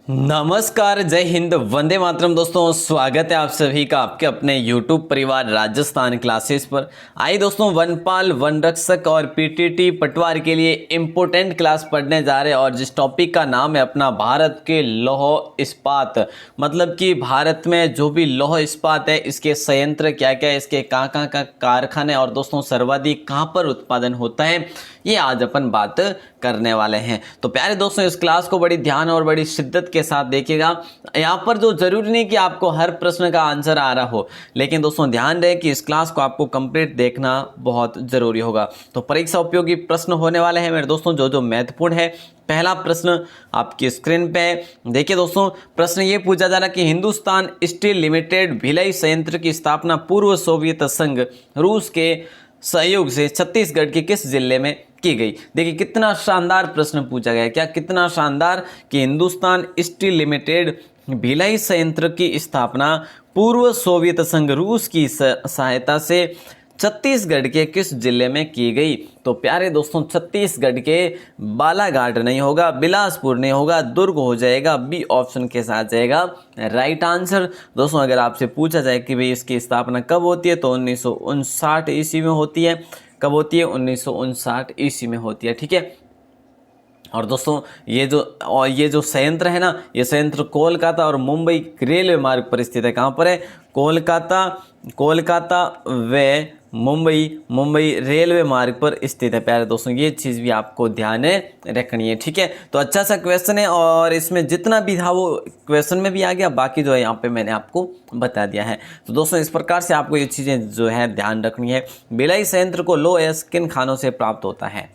नमस्कार, जय हिंद, वंदे मातरम। दोस्तों, स्वागत है आप सभी का आपके अपने YouTube परिवार राजस्थान क्लासेस पर। आइए दोस्तों, वनपाल, वनरक्षक और पीटीटी पटवार के लिए इम्पोर्टेंट क्लास पढ़ने जा रहे हैं और जिस टॉपिक का नाम है अपना भारत के लौह इस्पात। मतलब कि भारत में जो भी लौह इस्पात है इसके संयंत्र क्या क्या है, इसके कहाँ कहाँ का कारखाने और दोस्तों सर्वाधिक कहाँ पर उत्पादन होता है, ये आज अपन बात करने वाले हैं। तो प्यारे दोस्तों, इस क्लास को बड़ी ध्यान और बड़ी शिद्दत के साथ देखिएगा। यहाँ पर जो जरूरी नहीं कि आपको हर प्रश्न का आंसर आ रहा हो, लेकिन दोस्तों ध्यान रहे कि इस क्लास को आपको कंप्लीट देखना बहुत जरूरी होगा। तो परीक्षा उपयोगी प्रश्न होने वाले हैं मेरे दोस्तों, जो महत्वपूर्ण है। पहला प्रश्न आपकी स्क्रीन पे है। देखिए दोस्तों, प्रश्न ये पूछा जा रहा है कि हिंदुस्तान स्टील लिमिटेड भिलाई संयंत्र की स्थापना पूर्व सोवियत संघ रूस के सहयोग से छत्तीसगढ़ के किस जिले में की गई। देखिए कितना शानदार प्रश्न पूछा गया, क्या कितना शानदार कि हिंदुस्तान स्टील लिमिटेड भिलाई संयंत्र की स्थापना पूर्व सोवियत संघ रूस की सहायता से छत्तीसगढ़ के किस जिले में की गई। तो प्यारे दोस्तों, छत्तीसगढ़ के बालाघाट नहीं होगा, बिलासपुर नहीं होगा, दुर्ग हो जाएगा। बी ऑप्शन के साथ जाएगा राइट आंसर। दोस्तों अगर आपसे पूछा जाए कि भाई इसकी स्थापना कब होती है, तो 1959 ईस्वी में होती है। कब होती है? 1959 ईस्वी में होती है। ठीक है। और दोस्तों ये जो संयंत्र है ना, ये संयंत्र कोलकाता और मुंबई रेलवे मार्ग पर स्थित है। कहाँ पर है? कोलकाता व मुंबई रेलवे मार्ग पर स्थित है। प्यारे दोस्तों, ये चीज़ भी आपको ध्यान रखनी है। ठीक है। तो अच्छा सा क्वेश्चन है और इसमें जितना भी था वो क्वेश्चन में भी आ गया, बाकी जो है यहाँ पे मैंने आपको बता दिया है। तो दोस्तों इस प्रकार से आपको ये चीज़ें जो है ध्यान रखनी है। भिलाई संयंत्र को लोह अयस्क किन खानों से प्राप्त होता है?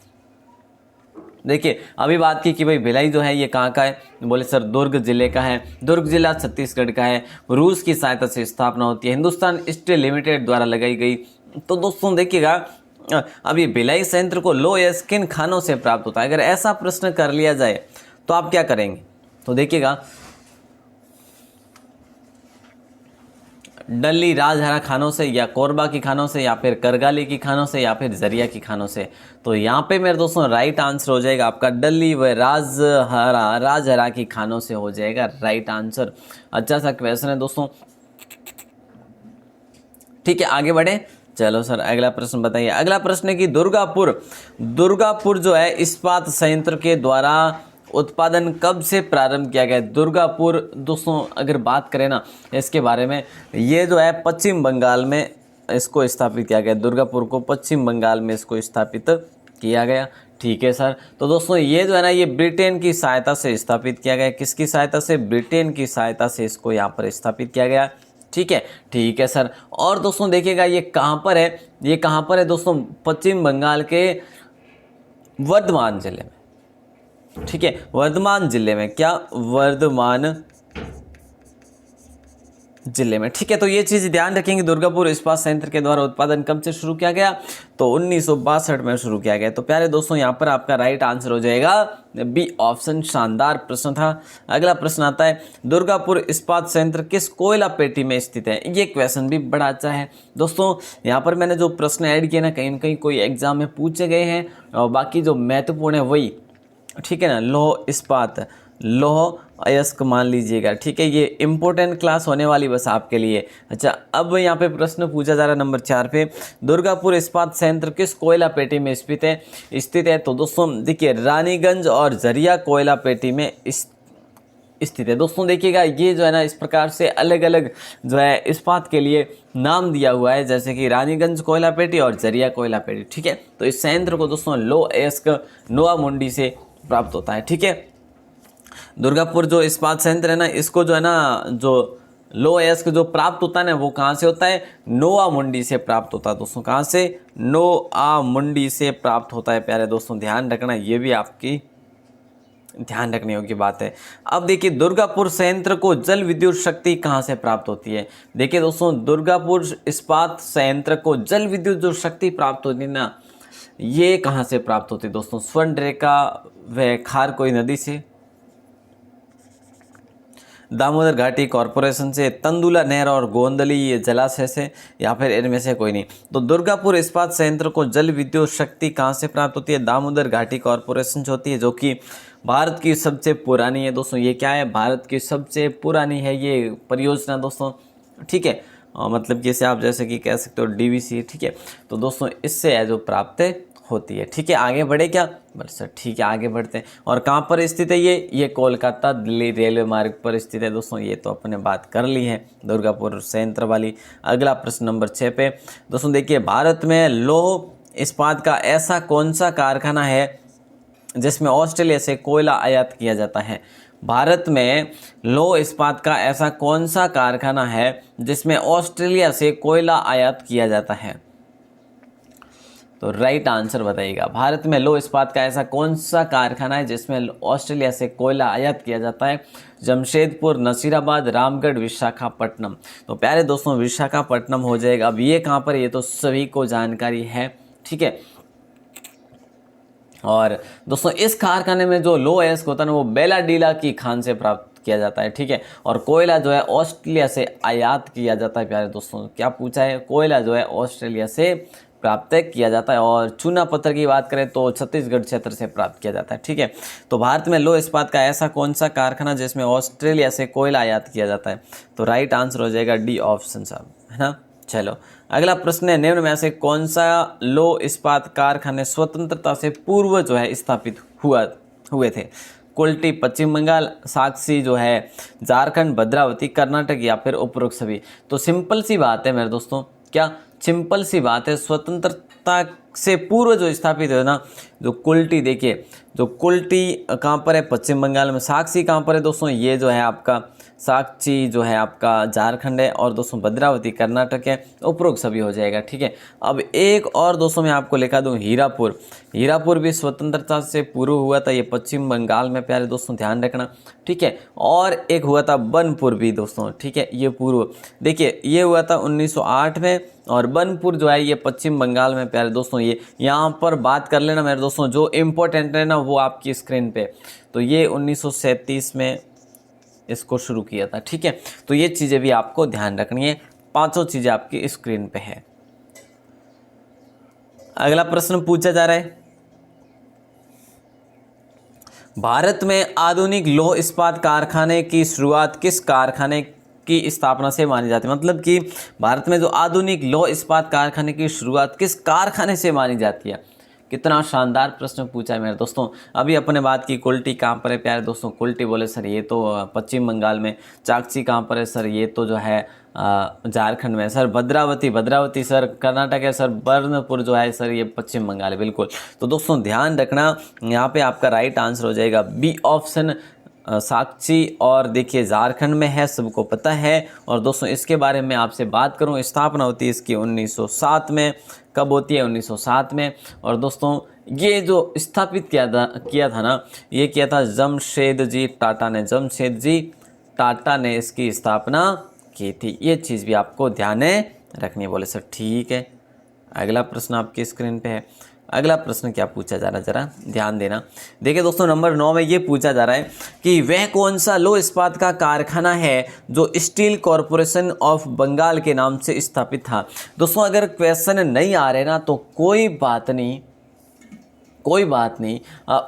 देखिए अभी बात की कि भाई भिलाई जो है ये कहाँ का है, बोले सर दुर्ग जिले का है। दुर्ग जिला छत्तीसगढ़ का है। रूस की सहायता से स्थापना होती है, हिंदुस्तान स्टील लिमिटेड द्वारा लगाई गई। तो दोस्तों देखिएगा, अब ये भिलाई संयंत्र को लोह अयस्क किन खानों से प्राप्त होता है, अगर ऐसा प्रश्न कर लिया जाए तो आप क्या करेंगे? तो देखिएगा, डल्ली राजहरा खानों से, या कोरबा की खानों से, या फिर करगाली की खानों से, या फिर जरिया की खानों से। तो यहाँ पे मेरे दोस्तों राइट आंसर हो जाएगा आपका डल्ली व राजहरा की खानों से हो जाएगा राइट आंसर। अच्छा सा क्वेश्चन है दोस्तों। ठीक है, आगे बढ़े। चलो सर अगला प्रश्न बताइए। अगला प्रश्न है कि दुर्गापुर जो है इस्पात संयंत्र के द्वारा उत्पादन कब से प्रारंभ किया गया? दुर्गापुर दोस्तों अगर बात करें ना इसके बारे में, ये जो है पश्चिम बंगाल में इसको स्थापित किया गया। दुर्गापुर को पश्चिम बंगाल में इसको स्थापित किया गया। ठीक है सर। तो दोस्तों ये जो है ना, ये ब्रिटेन की सहायता से स्थापित किया गया। किसकी सहायता से? ब्रिटेन की सहायता से इसको यहाँ पर स्थापित किया गया। ठीक है सर। और दोस्तों देखिएगा ये कहाँ पर है? ये कहाँ पर है दोस्तों? पश्चिम बंगाल के वर्धमान जिले में। ठीक है, वर्धमान जिले में। क्या? वर्धमान जिले में। ठीक है। तो ये चीज़ ध्यान रखेंगे। दुर्गापुर इस्पात संयंत्र के द्वारा उत्पादन कब से शुरू किया गया? तो 1962 में शुरू किया गया। तो प्यारे दोस्तों यहाँ पर आपका राइट आंसर हो जाएगा बी ऑप्शन। शानदार प्रश्न था। अगला प्रश्न आता है, दुर्गापुर इस्पात संयंत्र किस कोयला पेटी में स्थित है? ये क्वेश्चन भी बड़ा अच्छा है दोस्तों। यहाँ पर मैंने जो प्रश्न ऐड किए ना, कहीं ना कहीं कोई एग्जाम में पूछे गए हैं और बाकी जो महत्वपूर्ण है वही, ठीक है ना, लौह अयस्क मान लीजिएगा। ठीक है, ये इंपॉर्टेंट क्लास होने वाली बस आपके लिए। अच्छा, अब यहाँ पे प्रश्न पूछा जा रहा है नंबर 4 पे, दुर्गापुर इस्पात संयंत्र किस कोयला पेटी में स्थित है? तो दोस्तों देखिए, रानीगंज और जरिया कोयला पेटी में स्थित है। दोस्तों देखिएगा, ये जो है ना इस प्रकार से अलग अलग जो है इस्पात के लिए नाम दिया हुआ है, जैसे कि रानीगंज कोयला पेटी और जरिया कोयला पेटी। ठीक है। तो इस संयंत्र को दोस्तों लोह अयस्क नोआ मुंडी से प्राप्त होता है। ठीक है। दुर्गापुर जो इस्पात संयंत्र है ना, इसको जो है ना, जो लोह अयस्क जो प्राप्त होता है ना, वो कहाँ से होता है? नोआ मुंडी से प्राप्त होता है दोस्तों। कहाँ से? नोआ मुंडी से प्राप्त होता है। प्यारे दोस्तों ध्यान रखना, ये भी आपकी ध्यान रखने योग्य बात है। अब देखिए, दुर्गापुर संयंत्र को जल विद्युत शक्ति कहाँ से प्राप्त होती है? देखिए दोस्तों, दुर्गापुर इस्पात संयंत्र को जल विद्युत जो शक्ति प्राप्त होती है ना, ये कहाँ से प्राप्त होती है दोस्तों? स्वर्णरेखा व खारकोई नदी से। दामोदर घाटी कॉरपोरेशन से, तंदुला नहर और गोंदली जलाशय से, या फिर इनमें से कोई नहीं। तो दुर्गापुर इस्पात संयंत्र को जल विद्युत शक्ति कहाँ से प्राप्त होती है? दामोदर घाटी कॉरपोरेशन से होती है, जो कि भारत की सबसे पुरानी है दोस्तों। ये क्या है? भारत की सबसे पुरानी है ये परियोजना दोस्तों, ठीक है। मतलब कि इसे आप जैसे कि कह सकते हो डीवीसी, ठीक है। तो दोस्तों इससे है जो प्राप्त होती है, ठीक है। आगे बढ़े क्या? बस सर ठीक है, आगे बढ़ते हैं। और कहाँ पर स्थित है ये कोलकाता दिल्ली रेलवे मार्ग पर स्थित है दोस्तों। ये तो अपने बात कर ली है दुर्गापुर संयंत्र वाली। अगला प्रश्न नंबर 6 पे दोस्तों देखिए, भारत में लौह इस्पात का ऐसा कौन सा कारखाना है जिसमें ऑस्ट्रेलिया से कोयला आयात किया जाता है? भारत में लौह इस्पात का ऐसा कौन सा कारखाना है जिसमें ऑस्ट्रेलिया से कोयला आयात किया जाता है? तो राइट आंसर बताइएगा। भारत में लौह इस्पात का ऐसा कौन सा कारखाना है जिसमें ऑस्ट्रेलिया से कोयला आयात किया जाता है? जमशेदपुर, नसीराबाद, रामगढ़, विशाखापट्टनम। तो प्यारे दोस्तों विशाखापट्टनम हो जाएगा। अब ये कहाँ पर, ये तो सभी को जानकारी है, ठीक है। और दोस्तों इस कारखाने में जो लो अयस्क होता है ना वो बेलाडीला की खान से प्राप्त किया जाता है, ठीक है। और कोयला जो है ऑस्ट्रेलिया से आयात किया जाता है। प्यारे दोस्तों क्या पूछा है? कोयला जो है ऑस्ट्रेलिया से प्राप्त किया जाता है। और चूना पत्थर की बात करें तो छत्तीसगढ़ क्षेत्र से प्राप्त किया जाता है, ठीक है। तो भारत में लौह इस्पात का ऐसा कौन सा कारखाना जिसमें ऑस्ट्रेलिया से कोयला आयात किया जाता है? तो राइट आंसर हो जाएगा डी ऑप्शन साहब, है ना। चलो अगला प्रश्न है, निम्न में से कौन सा लौह इस्पात कारखाने स्वतंत्रता से पूर्व जो है स्थापित हुए थे? कुल्टी पश्चिम बंगाल, साक्षी जो है झारखंड, भद्रावती कर्नाटक, या फिर उपरोक्त सभी। तो सिंपल सी बात है मेरे दोस्तों, क्या सिंपल सी बात है, स्वतंत्रता से पूर्व जो स्थापित है ना, जो कुल्टी, देखिए जो कुल्टी कहाँ पर है? पश्चिम बंगाल में। साक्षी कहाँ पर है दोस्तों? ये जो है आपका साक्षी जो है आपका झारखंड है। और दोस्तों भद्रावती कर्नाटक है। उपरोक्त सभी हो जाएगा, ठीक है। अब एक और दोस्तों मैं आपको लिखा दूं, हीरापुर। हीरापुर भी स्वतंत्रता से पूर्व हुआ था, ये पश्चिम बंगाल में प्यारे दोस्तों, ध्यान रखना, ठीक है। और एक हुआ था बनपुर भी दोस्तों, ठीक है, ये पूर्व, देखिए ये हुआ था 1908 में। और बनपुर जो है ये पश्चिम बंगाल में प्यारे दोस्तों। ये यहाँ पर बात कर लेना मेरे दोस्तों, जो इम्पोर्टेंट है ना वो आपकी स्क्रीन पे। तो ये 1937 में इसको शुरू किया था, ठीक है। तो ये चीज़ें भी आपको ध्यान रखनी है, पांचों चीज़ें आपकी स्क्रीन पे है। अगला प्रश्न पूछा जा रहा है, भारत में आधुनिक लौह इस्पात कारखाने की शुरुआत किस कारखाने की स्थापना से मानी जाती है? मतलब कि भारत में जो आधुनिक लौह इस्पात कारखाने की शुरुआत किस कारखाने से मानी जाती है? कितना शानदार प्रश्न पूछा है मेरे दोस्तों। अभी अपने बात की कुल्टी कहाँ पर है प्यारे दोस्तों? कुल्टी बोले सर ये तो पश्चिम बंगाल में। चाकची कहाँ पर है सर? ये तो जो है झारखंड में। सर भद्रावती सर कर्नाटक है। सर बर्नपुर जो है सर ये पश्चिम बंगाल है, बिल्कुल। तो दोस्तों ध्यान रखना, यहाँ पे आपका राइट आंसर हो जाएगा बी ऑप्शन, साक्षी। और देखिए झारखंड में है, सबको पता है। और दोस्तों इसके बारे में आपसे बात करूं, स्थापना होती है इसकी 1907 में। कब होती है? 1907 में। और दोस्तों ये जो स्थापित किया था ना, ये किया था जमशेदजी टाटा ने। जमशेदजी टाटा ने इसकी स्थापना की थी। ये चीज़ भी आपको ध्यान रखनी है। बोले सर ठीक है। अगला प्रश्न आपकी स्क्रीन पे है। अगला प्रश्न क्या पूछा जा रहा है, जरा ध्यान देना। देखिए दोस्तों नंबर 9 में ये पूछा जा रहा है कि वह कौन सा लौह इस्पात का कारखाना है जो स्टील कॉरपोरेशन ऑफ बंगाल के नाम से स्थापित था? दोस्तों अगर क्वेश्चन नहीं आ रहे ना तो कोई बात नहीं, कोई बात नहीं।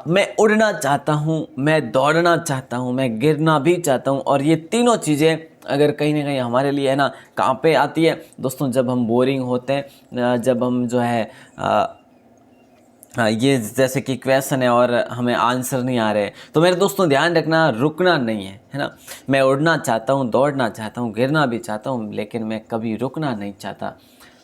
मैं उड़ना चाहता हूँ, मैं दौड़ना चाहता हूँ, मैं गिरना भी चाहता हूँ। और ये तीनों चीज़ें अगर कहीं ना कहीं हमारे लिए है ना, कहाँ पे आती है दोस्तों? जब हम बोरिंग होते हैं, जब हम जो है ये जैसे कि क्वेश्चन है और हमें आंसर नहीं आ रहे, तो मेरे दोस्तों ध्यान रखना, रुकना नहीं है ना। मैं उड़ना चाहता हूँ, दौड़ना चाहता हूँ, गिरना भी चाहता हूँ, लेकिन मैं कभी रुकना नहीं चाहता।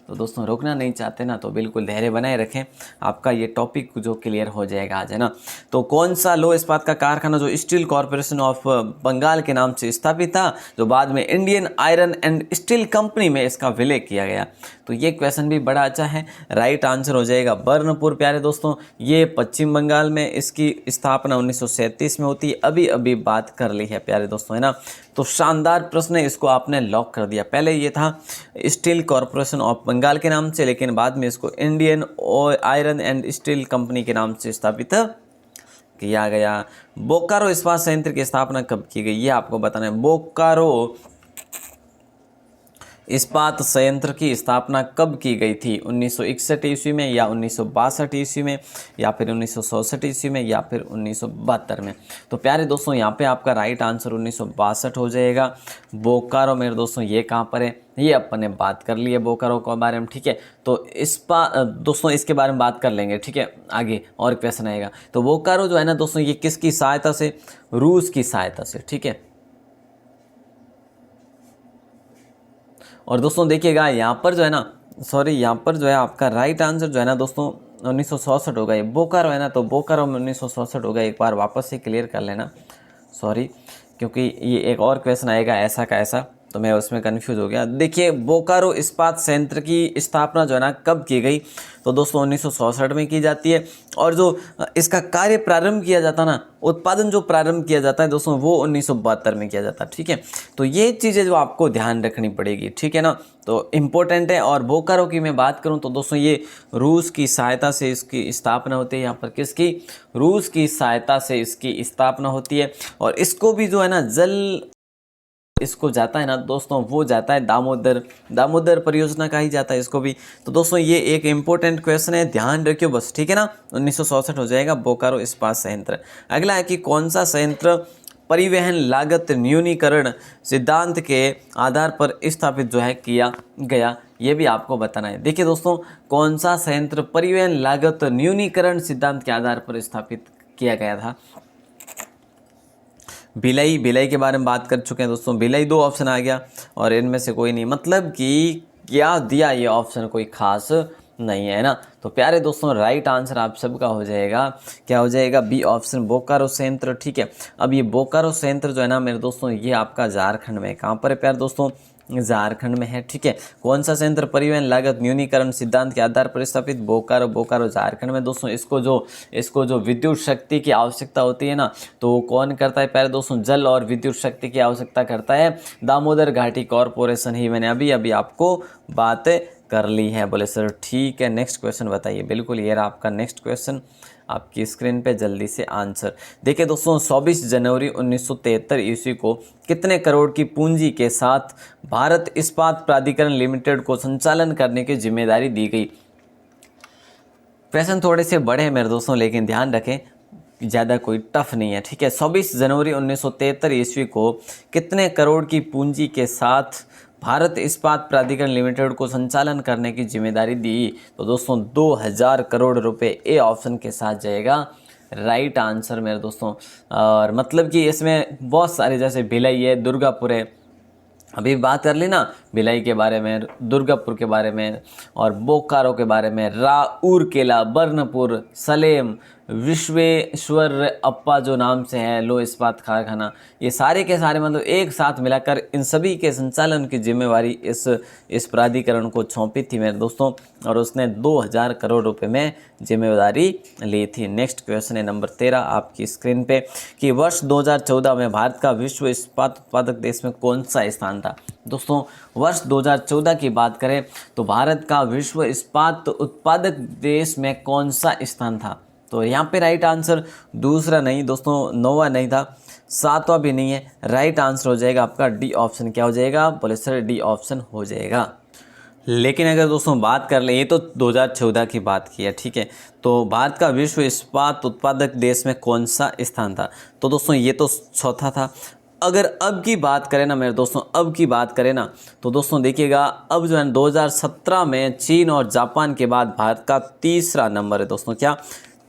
तो दोस्तों रुकना नहीं चाहते ना, तो बिल्कुल धैर्य बनाए रखें, आपका ये टॉपिक जो क्लियर हो जाएगा आज, है ना। तो कौन सा लौह इस्पात का कारखाना जो स्टील कॉरपोरेशन ऑफ बंगाल के नाम से स्थापित था, जो बाद में Indian iron and steel company में इसका विलय किया गया? तो ये क्वेश्चन भी बड़ा अच्छा है। राइट आंसर हो जाएगा बर्नपुर प्यारे दोस्तों। ये पश्चिम बंगाल में इसकी स्थापना 1937 में होती है। अभी अभी बात कर ली है प्यारे दोस्तों, है ना। तो शानदार प्रश्न है, इसको आपने लॉक कर दिया। पहले ये था स्टील कॉरपोरेशन ऑफ बंगाल के नाम से, लेकिन बाद में इसको Indian iron and steel company के नाम से स्थापित किया गया। बोकारो इस्पात संयंत्र की स्थापना कब की गई, ये आपको बताना है। बोकारो इस्पात संयंत्र की स्थापना कब की गई थी, 1961 ईस्वी में या 1962 ईस्वी में या फिर 1964 ईस्वी में या फिर 1972 में। तो प्यारे दोस्तों यहाँ पे आपका राइट आंसर 1962 हो जाएगा। बोकारो मेरे दोस्तों ये कहाँ पर है, ये अपन ने बात कर ली है बोकारो के बारे में, ठीक है। तो दोस्तों इसके बारे में बात कर लेंगे, ठीक है, आगे और क्वेश्चन आएगा। तो बोकारो जो है ना दोस्तों, ये किसकी सहायता से, रूस की सहायता से, ठीक है। और दोस्तों देखिएगा यहाँ पर जो है ना, सॉरी यहाँ पर जो है आपका राइट आंसर जो है ना दोस्तों 1964 होगा। ये बोकारो है ना, तो बोकारो में 1964 होगा। एक बार वापस से क्लियर कर लेना, सॉरी, क्योंकि ये एक और क्वेश्चन आएगा ऐसा का ऐसा, तो मैं उसमें कंफ्यूज हो गया। देखिए बोकारो इस्पात संयंत्र की स्थापना जो है ना कब की गई, तो दोस्तों 1964 में की जाती है। और जो इसका कार्य प्रारंभ किया जाता ना, उत्पादन जो प्रारंभ किया जाता है दोस्तों, वो 1972 में किया जाता है, ठीक है। तो ये चीज़ें जो आपको ध्यान रखनी पड़ेगी, ठीक है ना, तो इम्पोर्टेंट है। और बोकारो की मैं बात करूं तो दोस्तों ये रूस की सहायता से इसकी स्थापना होती है। यहाँ पर किसकी, रूस की सहायता से इसकी स्थापना होती है। और इसको भी जो है ना जल इसको जाता है ना दोस्तों, वो जाता है दामोदर परियोजना का ही जाता है इसको भी। तो दोस्तों ये एक इम्पोर्टेंट क्वेश्चन है, ध्यान रखियो बस, ठीक है ना। 1964 हो जाएगा बोकारो इस्पात संयंत्र। अगला है कि कौन सा संयंत्र परिवहन लागत न्यूनीकरण सिद्धांत के आधार पर स्थापित जो है किया गया, ये भी आपको बताना है। देखिए दोस्तों, कौन सा संयंत्र परिवहन लागत न्यूनीकरण सिद्धांत के आधार पर स्थापित किया गया था। भिलाई के बारे में बात कर चुके हैं दोस्तों। भिलाई 2 ऑप्शन आ गया और इनमें से कोई नहीं, मतलब कि क्या दिया ये ऑप्शन कोई खास नहीं है ना। तो प्यारे दोस्तों राइट आंसर आप सबका हो जाएगा, क्या हो जाएगा, बी ऑप्शन बोकारो संयंत्र, ठीक है। अब ये बोकारो संयंत्र जो है ना मेरे दोस्तों, ये आपका झारखंड में, कहाँ पर है प्यारे दोस्तों, झारखंड में है, ठीक है। कौन सा संयंत्र परिवहन लागत न्यूनीकरण सिद्धांत के आधार पर स्थापित, बोकारो झारखंड में दोस्तों। इसको जो विद्युत शक्ति की आवश्यकता होती है ना, तो वो कौन करता है प्यारे दोस्तों, जल और विद्युत शक्ति की आवश्यकता करता है दामोदर घाटी कॉरपोरेशन ही। मैंने अभी अभी आपको बात कर ली है। बोले सर ठीक है, नेक्स्ट क्वेश्चन बताइए। बिल्कुल ये रहा आपका नेक्स्ट क्वेश्चन आपकी स्क्रीन पे, जल्दी से आंसर देखिए दोस्तों। 24 जनवरी 1973 ईस्वी को कितने करोड़ की पूंजी के साथ भारत इस्पात प्राधिकरण लिमिटेड को संचालन करने की जिम्मेदारी दी गई। क्वेश्चन थोड़े से बड़े हैं मेरे दोस्तों, लेकिन ध्यान रखें ज़्यादा कोई टफ नहीं है, ठीक है। 24 जनवरी 1973 ईस्वी को कितने करोड़ की पूंजी के साथ भारत इस्पात प्राधिकरण लिमिटेड को संचालन करने की जिम्मेदारी दी, तो दोस्तों 2000 करोड़ रुपए ए ऑप्शन के साथ जाएगा राइट आंसर मेरे दोस्तों। और मतलब कि इसमें बहुत सारे, जैसे भिलाई है, दुर्गापुर है, अभी बात कर ली ना भिलाई के बारे में, दुर्गापुर के बारे में और बोकारो के बारे में, राउरकेला, बर्नपुर, सलेम, विश्वेश्वर अप्पा जो नाम से है लो इस्पात कारखाना, ये सारे के सारे मतलब एक साथ मिलाकर इन सभी के संचालन की जिम्मेवारी इस प्राधिकरण को सौंपी थी मेरे दोस्तों। और उसने 2000 करोड़ रुपए में जिम्मेदारी ली थी। नेक्स्ट क्वेश्चन है नंबर 13 आपकी स्क्रीन पे, कि वर्ष 2014 में भारत का विश्व इस्पात उत्पादक देश में कौन सा स्थान था। दोस्तों वर्ष 2014 की बात करें तो भारत का विश्व इस्पात उत्पादक देश में कौन सा स्थान था, तो यहाँ पे राइट आंसर दूसरा नहीं दोस्तों, 9वां नहीं था, 7वां भी नहीं है। राइट आंसर हो जाएगा आपका डी ऑप्शन। क्या हो जाएगा, बोले सर डी ऑप्शन हो जाएगा। लेकिन अगर दोस्तों बात कर ले, ये तो 2014 की बात की है, ठीक है। तो भारत का विश्व इस्पात उत्पादक देश में कौन सा स्थान था, तो दोस्तों ये तो चौथा था। अगर अब की बात करें ना मेरे दोस्तों, अब की बात करें ना, तो दोस्तों देखिएगा अब जो है 2017 में चीन और जापान के बाद भारत का तीसरा नंबर है दोस्तों। क्या,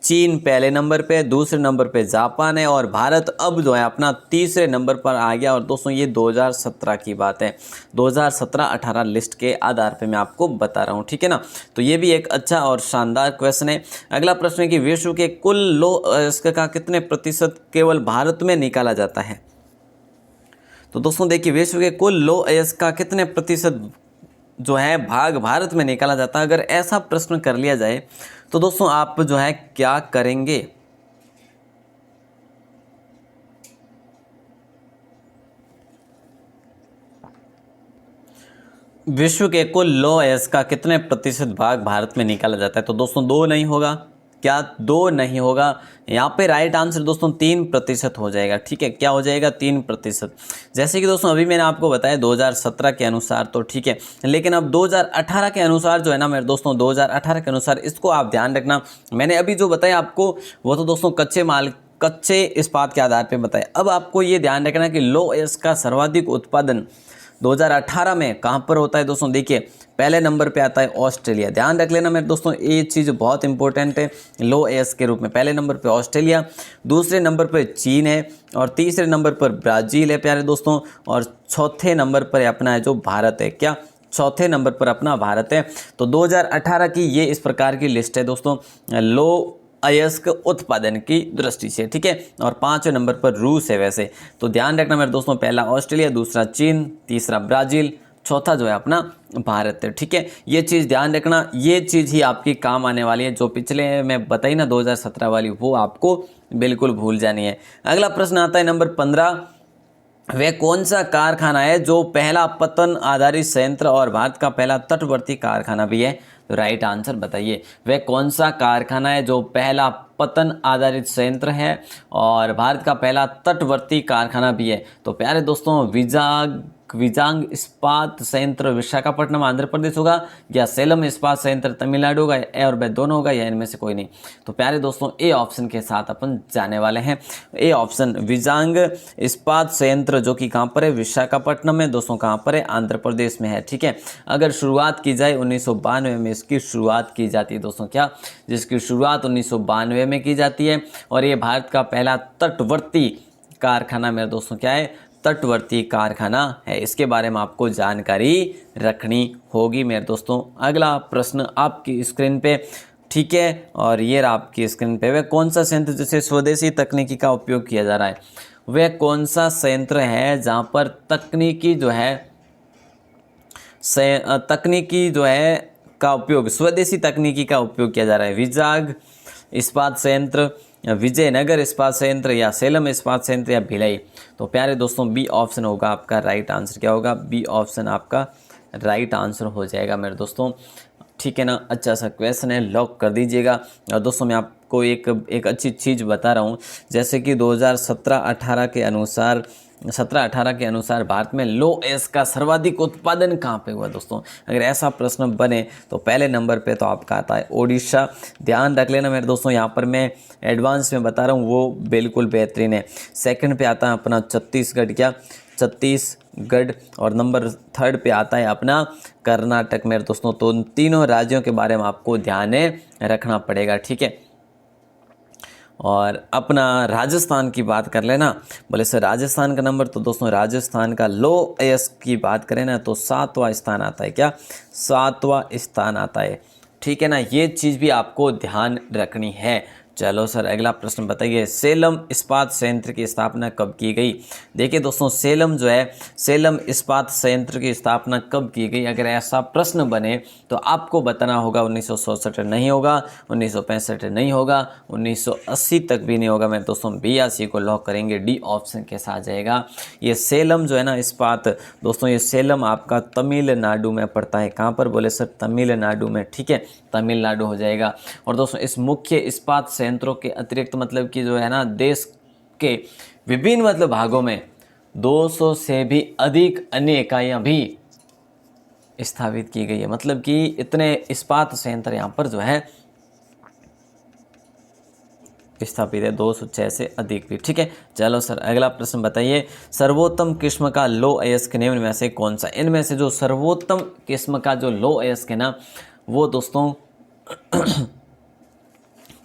चीन पहले नंबर पे, दूसरे नंबर पे जापान है और भारत अब जो है अपना तीसरे नंबर पर आ गया। और दोस्तों ये 2017 की बात है, 2017-18 लिस्ट के आधार पे मैं आपको बता रहा हूँ, ठीक है ना। तो ये भी एक अच्छा और शानदार क्वेश्चन है। अगला प्रश्न है कि विश्व के कुल लौह अयस्क का कितने प्रतिशत केवल भारत में निकाला जाता है। तो दोस्तों देखिए, विश्व के कुल लौह अयस्क का कितने प्रतिशत जो है भाग भारत में निकाला जाता है। अगर ऐसा प्रश्न कर लिया जाए तो दोस्तों आप जो है क्या करेंगे, विश्व के कुल लौह अयस्क का कितने प्रतिशत भाग भारत में निकाला जाता है, तो दोस्तों 2 नहीं होगा, क्या 2 नहीं होगा? यहाँ पे राइट आंसर दोस्तों 3% हो जाएगा। ठीक है, क्या हो जाएगा? 3%। जैसे कि दोस्तों अभी मैंने आपको बताया 2017 के अनुसार, तो ठीक है, लेकिन अब 2018 के अनुसार जो है ना मेरे दोस्तों, 2018 के अनुसार इसको आप ध्यान रखना। मैंने अभी जो बताया आपको वो तो दोस्तों कच्चे इस्पात के आधार पर बताया। अब आपको ये ध्यान रखना कि लो अयस्क का सर्वाधिक उत्पादन 2018 में कहाँ पर होता है दोस्तों? देखिए, पहले नंबर पे आता है ऑस्ट्रेलिया। ध्यान रख लेना मेरे दोस्तों, ये चीज़ बहुत इंपॉर्टेंट है। लो एस के रूप में पहले नंबर पे ऑस्ट्रेलिया, दूसरे नंबर पे चीन है, और तीसरे नंबर पर ब्राज़ील है प्यारे दोस्तों, और चौथे नंबर पर अपना है जो भारत है। क्या? चौथे नंबर पर अपना भारत है। तो 2018 की ये इस प्रकार की लिस्ट है दोस्तों लो अयस्क उत्पादन की दृष्टि से। ठीक है, और 5वें नंबर पर रूस है वैसे। तो ध्यान रखना मेरे दोस्तों, पहला ऑस्ट्रेलिया, दूसरा चीन, तीसरा ब्राज़ील, चौथा जो है अपना भारत है। ठीक है, ये चीज़ ध्यान रखना, ये चीज़ ही आपकी काम आने वाली है। जो पिछले मैं बताई ना 2017 वाली, वो आपको बिल्कुल भूल जानी है। अगला प्रश्न आता है नंबर 15। वह कौन सा कारखाना है जो पहला पतन आधारित संयंत्र और भारत का पहला तटवर्ती कारखाना भी है? तो राइट आंसर बताइए, वह कौन सा कारखाना है जो पहला पतन आधारित संयंत्र है और भारत का पहला तटवर्ती कारखाना भी है? तो प्यारे दोस्तों, विजांग इस्पात संयंत्र विशाखापट्टनम आंध्र प्रदेश होगा, या सेलम इस्पात संयंत्र तमिलनाडु होगा, ए और बी दोनों होगा, या इनमें से कोई नहीं? तो प्यारे दोस्तों, ए ऑप्शन के साथ अपन जाने वाले हैं। ए ऑप्शन विजांग इस्पात संयंत्र, जो कि कहाँ पर है? विशाखापट्टनम में दोस्तों। कहाँ पर है? आंध्र प्रदेश में है। ठीक है, अगर शुरुआत की जाए 1992 में इसकी शुरुआत की जाती है दोस्तों। क्या? जिसकी शुरुआत 1992 में की जाती है, और ये भारत का पहला तटवर्ती कारखाना मेरे दोस्तों क्या है? तटवर्ती कारखाना है। इसके बारे में आपको जानकारी रखनी होगी मेरे दोस्तों। अगला प्रश्न आपकी स्क्रीन पे, ठीक है, और ये रहा आपकी स्क्रीन पे। वह कौन सा संयंत्र जिसे स्वदेशी तकनीकी का उपयोग किया जा रहा है? वह कौन सा संयंत्र है जहाँ पर तकनीकी जो है का उपयोग, स्वदेशी तकनीकी का उपयोग किया जा रहा है? विजाग इस्पात संयंत्र, विजयनगर इस्पात संयंत्र, या सेलम इस्पात संयंत्र, या भिलाई? तो प्यारे दोस्तों, बी ऑप्शन होगा आपका राइट आंसर। क्या होगा? बी ऑप्शन आपका राइट आंसर हो जाएगा मेरे दोस्तों। ठीक है ना, अच्छा सा क्वेश्चन है, लॉक कर दीजिएगा। और दोस्तों मैं आपको एक अच्छी चीज़ बता रहा हूँ, जैसे कि 2017-18 के अनुसार 17-18 के अनुसार भारत में लो एस का सर्वाधिक उत्पादन कहाँ पे हुआ दोस्तों? अगर ऐसा प्रश्न बने तो पहले नंबर पे तो आपका आता है ओडिशा। ध्यान रख लेना मेरे दोस्तों, यहाँ पर मैं एडवांस में बता रहा हूँ, वो बिल्कुल बेहतरीन है। सेकंड पे आता है अपना छत्तीसगढ़। क्या? छत्तीसगढ़। और नंबर 3 पे आता है अपना कर्नाटक मेरे दोस्तों। तो उन तीनों राज्यों के बारे में आपको ध्यान रखना पड़ेगा। ठीक है, और अपना राजस्थान की बात कर लेना। बोले सर राजस्थान का नंबर, तो दोस्तों राजस्थान का लो एस की बात करें ना तो 7वां स्थान आता है। क्या? 7वां स्थान आता है। ठीक है ना, ये चीज़ भी आपको ध्यान रखनी है। चलो सर अगला प्रश्न बताइए, सेलम इस्पात संयंत्र की स्थापना कब की गई? देखिए दोस्तों, सेलम इस्पात संयंत्र की स्थापना कब की गई? अगर ऐसा प्रश्न बने तो आपको बताना होगा 1967 नहीं होगा, 1965 नहीं होगा, 1980 तक भी नहीं होगा। मैं दोस्तों 82 को लॉक करेंगे, डी ऑप्शन के साथ जाएगा। ये सेलम जो है ना इस्पात, दोस्तों ये सेलम आपका तमिलनाडु में पड़ता है। कहाँ पर? बोले सर तमिलनाडु में। ठीक है, तमिलनाडु हो जाएगा। और दोस्तों इस मुख्य इस्पात संयंत्रों के अतिरिक्त मतलब कि जो है ना देश के विभिन्न मतलब भागों में 200 से भी अधिक अन्य इकाइयाँ भी स्थापित की गई है। मतलब कि इतने इस्पात संयंत्र यहाँ पर जो है स्थापित है, 206 से अधिक भी। ठीक है, चलो सर अगला प्रश्न बताइए, सर्वोत्तम किस्म का लो अयस्क निम्न में से कौन सा? इनमें से जो सर्वोत्तम किस्म का जो लो अयस्क है ना वो दोस्तों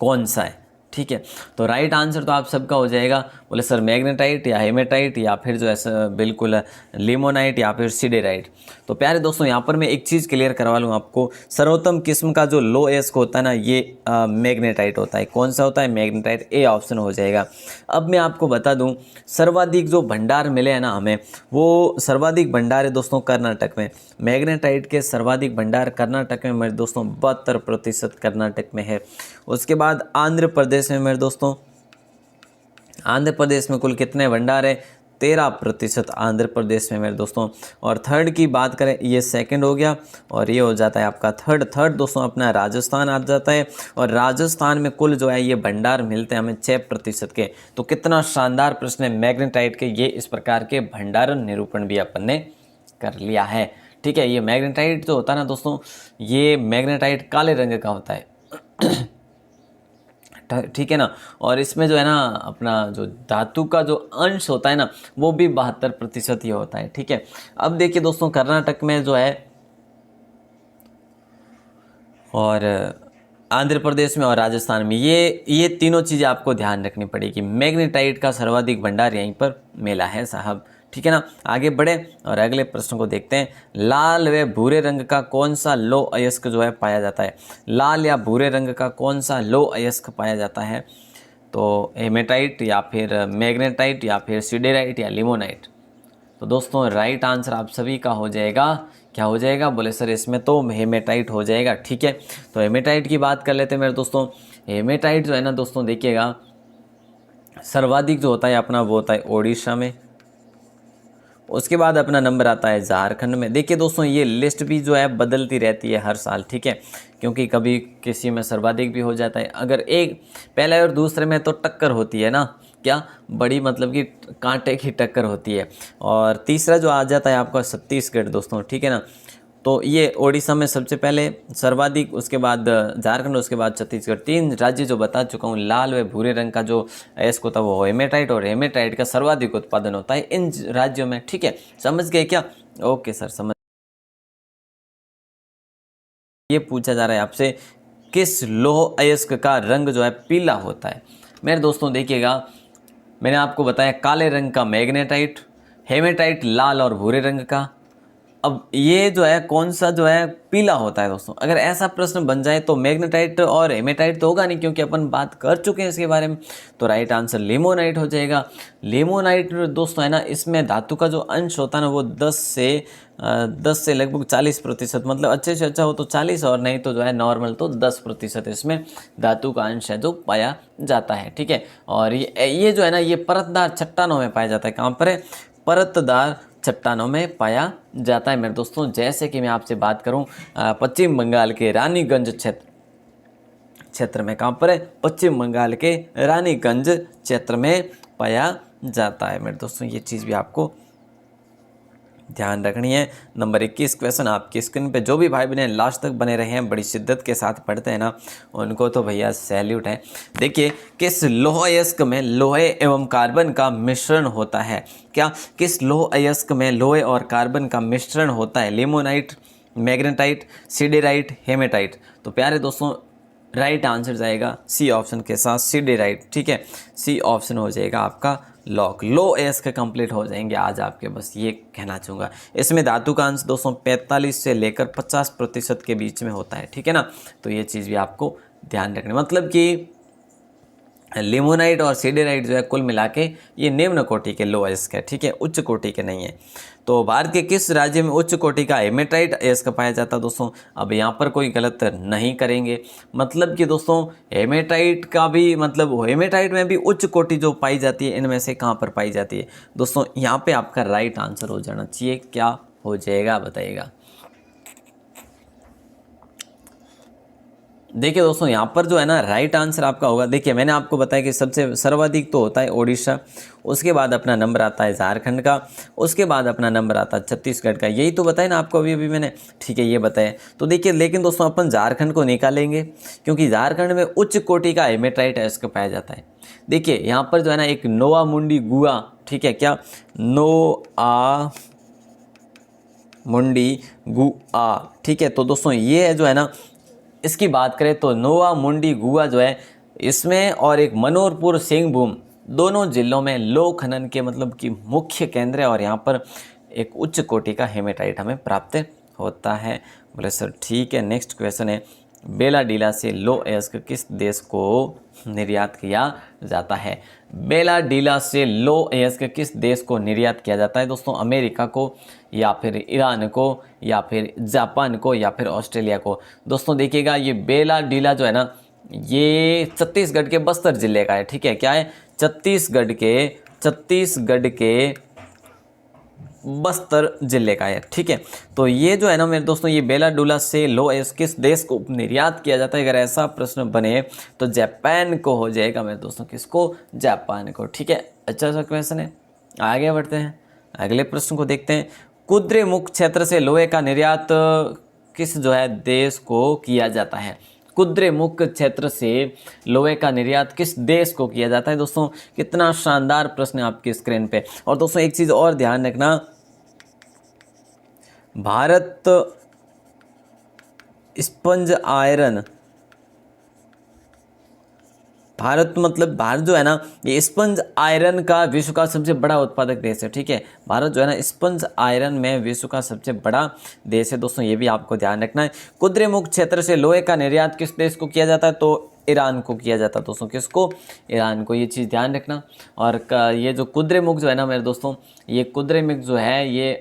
कौन सा है? ठीक है, तो राइट आंसर तो आप सबका हो जाएगा। बोले सर मैग्नेटाइट या हेमेटाइट या फिर जो है बिल्कुल लिमोनाइट या फिर सिडेराइट। तो प्यारे दोस्तों यहाँ पर मैं एक चीज़ क्लियर करवा लूँ आपको, सर्वोत्तम किस्म का जो लो एस्क होता है ना ये मैग्नेटाइट होता है। कौन सा होता है? मैग्नेटाइट। ए ऑप्शन हो जाएगा। अब मैं आपको बता दूँ सर्वाधिक जो भंडार मिले हैं ना हमें, वो सर्वाधिक भंडार है दोस्तों कर्नाटक में। मैग्नेटाइट के सर्वाधिक भंडार कर्नाटक में मेरे दोस्तों 72% कर्नाटक में है। उसके बाद आंध्र प्रदेश में मेरे दोस्तों, आंध्र प्रदेश में कुल कितने भंडार है? 13% आंध्र प्रदेश में मेरे दोस्तों। और थर्ड की बात करें, ये सेकंड हो गया और ये हो जाता है आपका थर्ड दोस्तों अपना राजस्थान आ जाता है। और राजस्थान में कुल जो है ये भंडार मिलते हैं हमें 6% के। तो कितना शानदार प्रश्न है मैग्नेटाइट के, ये इस प्रकार के भंडारण निरूपण भी अपन ने कर लिया है। ठीक है, ये मैग्नेटाइट जो होता है ना दोस्तों, ये मैग्नेटाइट काले रंग का होता है। ठीक है ना। और इसमें जो है ना अपना जो धातु का जो अंश होता है ना वो भी 72% ही होता है। ठीक है, अब देखिए दोस्तों कर्नाटक में जो है और आंध्र प्रदेश में और राजस्थान में ये तीनों चीज़ें आपको ध्यान रखनी पड़ेगी। मैग्नेटाइट का सर्वाधिक भंडार यहीं पर मिला है साहब। ठीक है ना, आगे बढ़े और अगले प्रश्न को देखते हैं। लाल व भूरे रंग का कौन सा लौह अयस्क जो है पाया जाता है? लाल या भूरे रंग का कौन सा लौह अयस्क पाया जाता है? तो हेमेटाइट या फिर मैग्नेटाइट या फिर सिडेराइट या लिमोनाइट। तो दोस्तों राइट आंसर आप सभी का हो जाएगा, क्या हो जाएगा? बोले सर इसमें तो हेमेटाइट हो जाएगा। ठीक है, तो हेमेटाइट की बात कर लेते हैं मेरे दोस्तों। हेमेटाइट जो है ना दोस्तों देखिएगा सर्वाधिक जो होता है अपना वो होता है ओडिशा में, उसके बाद अपना नंबर आता है झारखंड में। देखिए दोस्तों ये लिस्ट भी जो है बदलती रहती है हर साल। ठीक है, क्योंकि कभी किसी में सर्वाधिक भी हो जाता है। अगर एक पहले और दूसरे में तो टक्कर होती है ना, क्या बड़ी मतलब कि कांटे की टक्कर होती है। और तीसरा जो आ जाता है आपका छत्तीसगढ़ दोस्तों। ठीक है ना, तो ये ओडिशा में सबसे पहले सर्वाधिक, उसके बाद झारखंड, उसके बाद छत्तीसगढ़। 3 राज्य जो बता चुका हूँ। लाल व भूरे रंग का जो अयस्क होता है वो हेमेटाइट, और हेमेटाइट का सर्वाधिक उत्पादन होता है इन राज्यों में। ठीक है, समझ गए क्या? ओके सर समझ। ये पूछा जा रहा है आपसे किस लौह अयस्क का रंग जो है पीला होता है? मेरे दोस्तों देखिएगा मैंने आपको बताया काले रंग का मैग्नेटाइट, हेमेटाइट लाल और भूरे रंग का। अब ये जो है कौन सा जो है पीला होता है दोस्तों? अगर ऐसा प्रश्न बन जाए तो मैग्नेटाइट और हेमेटाइट तो होगा नहीं, क्योंकि अपन बात कर चुके हैं इसके बारे में। तो राइट आंसर लिमोनाइट हो जाएगा। लिमोनाइट दोस्तों है ना, इसमें धातु का जो अंश होता है ना वो 10 से लगभग 40%, मतलब अच्छे से अच्छा हो तो 40 और नहीं तो जो है नॉर्मल तो 10% इसमें धातु का अंश है जो पाया जाता है। ठीक है, और ये जो है ना ये परतदार चट्टानों में पाया जाता है। कहाँ पर है? परतदार चट्टानों में पाया जाता है मेरे दोस्तों। जैसे कि मैं आपसे बात करूं पश्चिम बंगाल के रानीगंज क्षेत्र में। कहाँ पर है? पश्चिम बंगाल के रानीगंज क्षेत्र में पाया जाता है मेरे दोस्तों। ये चीज़ भी आपको ध्यान रखनी है। नंबर 21 क्वेश्चन आपकी स्क्रीन पे। जो भी भाई बहन लास्ट तक बने रहे हैं, बड़ी शिद्दत के साथ पढ़ते हैं ना, उनको तो भैया सैल्यूट है। देखिए किस लौह अयस्क में लोहे एवं कार्बन का मिश्रण होता है? क्या किस लौह अयस्क में लोहे और कार्बन का मिश्रण होता है? Limonite, magnetite, siderite, haematite. तो प्यारे दोस्तों राइट आंसर जाएगा सी ऑप्शन के साथ सिडेराइट। ठीक है, सी ऑप्शन हो जाएगा आपका लॉक। लो अयस्क कंप्लीट हो जाएंगे आज आपके, बस ये कहना चाहूँगा। इसमें धातु का अंश दोस्तों 45 से लेकर 50% के बीच में होता है। ठीक है ना, तो ये चीज़ भी आपको ध्यान रखनी, मतलब कि लिमोनाइट और सिडेराइट जो है कुल मिला के ये निम्न कोटि के लो अयस्क है। ठीक है, उच्च कोटि के नहीं है। तो भारत के किस राज्य में उच्च कोटि का हेमेटाइट अयस्क पाया जाता है दोस्तों? अब यहाँ पर कोई गलत नहीं करेंगे, मतलब कि दोस्तों हेमेटाइट का भी मतलब हेमेटाइट में भी उच्च कोटि जो पाई जाती है इनमें से कहाँ पर पाई जाती है दोस्तों? यहाँ पे आपका राइट आंसर हो जाना चाहिए। क्या हो जाएगा बताइएगा? देखिए दोस्तों यहाँ पर जो है ना राइट आंसर आपका होगा, देखिए मैंने आपको बताया कि सबसे सर्वाधिक तो होता है ओडिशा, उसके बाद अपना नंबर आता है झारखंड का, उसके बाद अपना नंबर आता है छत्तीसगढ़ का। यही तो बताया ना आपको अभी मैंने। ठीक है, ये बताया। तो देखिए लेकिन दोस्तों अपन झारखंड को निकालेंगे, क्योंकि झारखंड में उच्च कोटि का हेमेटाइट अयस्क पाया जाता है। देखिए यहाँ पर जो है ना एक नोआ मुंडी गुआ, ठीक है, क्या नोआ मुंडी गुआ, ठीक है। तो दोस्तों ये जो है ना इसकी बात करें तो नोआ मुंडी गुआ जो है इसमें, और एक मनोरपुर सिंहभूम, दोनों जिलों में लोह खनन के मतलब कि मुख्य केंद्र है, और यहाँ पर एक उच्च कोटि का हेमेटाइट हमें प्राप्त होता है। बोले सर ठीक है। नेक्स्ट क्वेश्चन है बेलाडीला से लोह अयस्क किस देश को निर्यात किया जाता है? बेलाडीला से लोह अयस्क किस देश को निर्यात किया जाता है दोस्तों? अमेरिका को, या फिर ईरान को, या फिर जापान को, या फिर ऑस्ट्रेलिया को? दोस्तों देखिएगा ये बेलाडीला जो है ना ये छत्तीसगढ़ के बस्तर जिले का है। ठीक है, क्या है? छत्तीसगढ़ के बस्तर जिले का है। ठीक है, तो ये जो है ना मेरे दोस्तों, ये बेलाडूला से लोएस किस देश को निर्यात किया जाता है? अगर ऐसा प्रश्न बने तो जापान को हो जाएगा मेरे दोस्तों। किसको? जापान को। ठीक है, अच्छा सा क्वेश्चन है। आगे बढ़ते हैं, अगले प्रश्न को देखते हैं। कुद्रेमुख क्षेत्र से लोहे का निर्यात किस जो है देश को किया जाता है? कुद्रेमुख क्षेत्र से लोहे का निर्यात किस देश को किया जाता है? दोस्तों कितना शानदार प्रश्न है आपकी स्क्रीन पे। और दोस्तों एक चीज़ और ध्यान रखना, भारत स्पंज आयरन, भारत मतलब भारत जो है ना, ये स्पंज आयरन का विश्व का सबसे बड़ा उत्पादक देश है। ठीक है, भारत जो है ना स्पंज आयरन में विश्व का सबसे बड़ा देश है। दोस्तों ये भी आपको ध्यान रखना है। कुद्रेमुख क्षेत्र से लोहे का निर्यात किस देश को किया जाता है? तो ईरान को किया जाता है दोस्तों। किसको? ईरान को। ये चीज़ ध्यान रखना। और ये जो कुद्रेमुख जो है ना मेरे दोस्तों, ये कुद्रेमुख जो है ये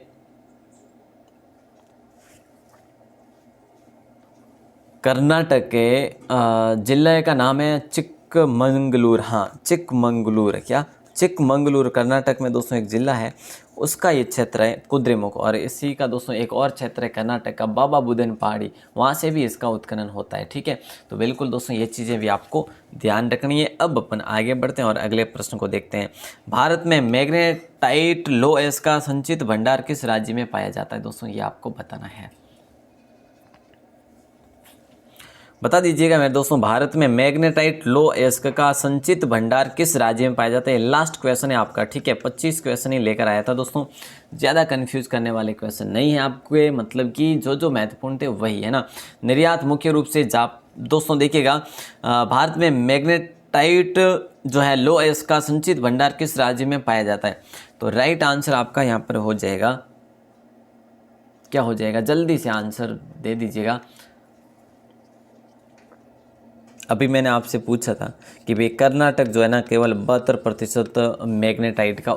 कर्नाटक के जिले का नाम है चिकमंगलूर। हाँ, चिकमंगलूर है। क्या? चिकमंगलूर कर्नाटक में दोस्तों एक ज़िला है, उसका ये क्षेत्र है कुद्रेमुख। और इसी का दोस्तों एक और क्षेत्र है कर्नाटक का बाबा बुदन पहाड़ी, वहाँ से भी इसका उत्खनन होता है। ठीक है, तो बिल्कुल दोस्तों ये चीज़ें भी आपको ध्यान रखनी है। अब अपन आगे बढ़ते हैं और अगले प्रश्न को देखते हैं। भारत में मैग्नेटाइट लोएस का संचित भंडार किस राज्य में पाया जाता है? दोस्तों ये आपको बताना है, बता दीजिएगा मेरे दोस्तों। भारत में मैग्नेटाइट लोएस्क का संचित भंडार किस राज्य में पाया जाता है? लास्ट क्वेश्चन है आपका। ठीक है, 25 क्वेश्चन ही लेकर आया था दोस्तों, ज़्यादा कंफ्यूज करने वाले क्वेश्चन नहीं है आपके, मतलब कि जो महत्वपूर्ण थे वही है ना। निर्यात मुख्य रूप से दोस्तों देखिएगा, भारत में मैग्नेटाइट जो है लोएस्क का संचित भंडार किस राज्य में पाया जाता है? तो राइट आंसर आपका यहाँ पर हो जाएगा, क्या हो जाएगा? जल्दी से आंसर दे दीजिएगा। अभी मैंने आपसे पूछा था कि भाई कर्नाटक जो है ना केवल 72% मैग्नेटाइट का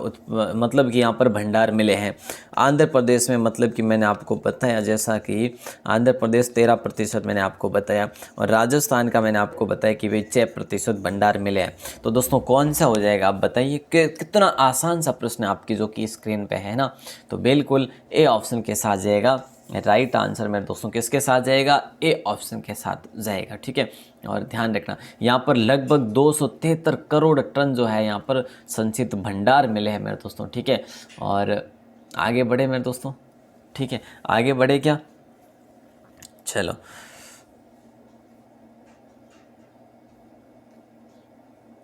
मतलब कि यहाँ पर भंडार मिले हैं। आंध्र प्रदेश में मतलब कि मैंने आपको बताया, जैसा कि आंध्र प्रदेश 13% मैंने आपको बताया, और राजस्थान का मैंने आपको बताया कि भाई 6% भंडार मिले हैं। तो दोस्तों कौन सा हो जाएगा आप बताइए? कितना आसान सा प्रश्न आपकी जो कि स्क्रीन पर है ना। तो बिल्कुल ए ऑप्शन के साथ जाएगा राइट आंसर मेरे दोस्तों। किसके साथ जाएगा? ए ऑप्शन के साथ जाएगा। ठीक है, और ध्यान रखना यहाँ पर लगभग 273 करोड़ टन जो है यहाँ पर संचित भंडार मिले हैं मेरे दोस्तों। ठीक है, और आगे बढ़े मेरे दोस्तों। ठीक है, आगे बढ़े क्या? चलो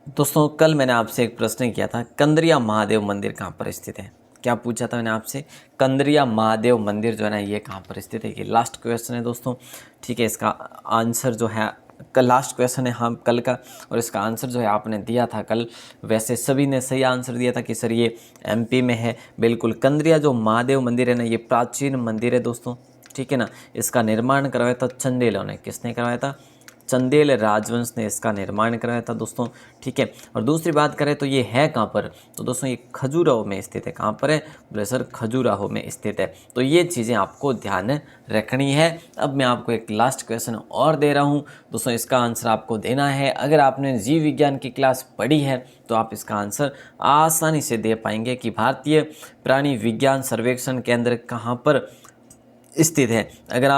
दोस्तों, कल मैंने आपसे एक प्रश्न किया था, कंदरिया महादेव मंदिर कहाँ पर स्थित है? क्या पूछा था मैंने आपसे? कंदरिया महादेव मंदिर जो है ना ये कहाँ पर स्थित है? ये लास्ट क्वेश्चन है दोस्तों। ठीक है, इसका आंसर जो है कल, लास्ट क्वेश्चन है हम कल का, और इसका आंसर जो है आपने दिया था कल। वैसे सभी ने सही आंसर दिया था कि सर ये एमपी में है। बिल्कुल, कंदरिया जो महादेव मंदिर है ना, ये प्राचीन मंदिर है दोस्तों। ठीक है ना, इसका निर्माण करवाया था चंदेलों ने। किसने करवाया था? चंदेल राजवंश ने इसका निर्माण कराया था दोस्तों। ठीक है, और दूसरी बात करें तो ये है कहाँ पर? तो दोस्तों ये खजुराहो में स्थित है। कहाँ पर है? बोले सर खजुराहो में स्थित है। तो ये चीज़ें आपको ध्यान रखनी है। अब मैं आपको एक लास्ट क्वेश्चन और दे रहा हूँ दोस्तों, इसका आंसर आपको देना है। अगर आपने जीव विज्ञान की क्लास पढ़ी है तो आप इसका आंसर आसानी से दे पाएंगे कि भारतीय प्राणी विज्ञान सर्वेक्षण केंद्र कहाँ पर स्थित है। अगर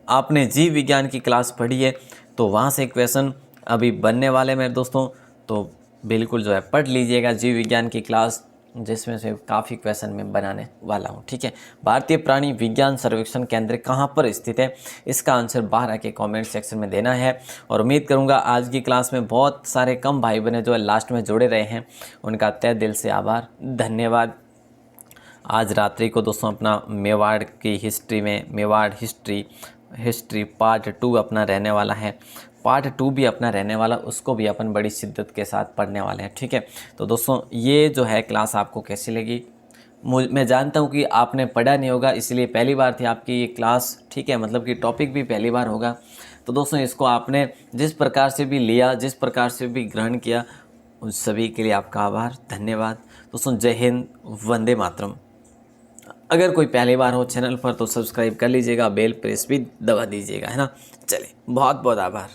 आपने जीव विज्ञान की क्लास पढ़ी है तो वहाँ से क्वेश्चन अभी बनने वाले मेरे दोस्तों, तो बिल्कुल जो है पढ़ लीजिएगा जीव विज्ञान की क्लास, जिसमें से काफ़ी क्वेश्चन मैं बनाने वाला हूँ। ठीक है, भारतीय प्राणी विज्ञान सर्वेक्षण केंद्र कहाँ पर स्थित है? इसका आंसर बाहर आके कमेंट सेक्शन में देना है। और उम्मीद करूँगा आज की क्लास में बहुत सारे कम भाई बहन जो है लास्ट में जुड़े रहे हैं, उनका तहे दिल से आभार, धन्यवाद। आज रात्रि को दोस्तों अपना मेवाड़ की हिस्ट्री में, मेवाड़ हिस्ट्री पार्ट 2 अपना रहने वाला है। पार्ट 2 भी अपना रहने वाला, उसको भी अपन बड़ी शिद्दत के साथ पढ़ने वाले हैं। ठीक है, तो दोस्तों ये जो है क्लास आपको कैसी लगी? मैं जानता हूँ कि आपने पढ़ा नहीं होगा, इसलिए पहली बार थी आपकी ये क्लास। ठीक है, मतलब कि टॉपिक भी पहली बार होगा। तो दोस्तों इसको आपने जिस प्रकार से भी लिया, जिस प्रकार से भी ग्रहण किया, उन सभी के लिए आपका आभार, धन्यवाद। दोस्तों जय हिंद, वंदे मातरम। अगर कोई पहली बार हो चैनल पर तो सब्सक्राइब कर लीजिएगा, बेल प्रेस भी दबा दीजिएगा, है ना। चलिए, बहुत बहुत आभार।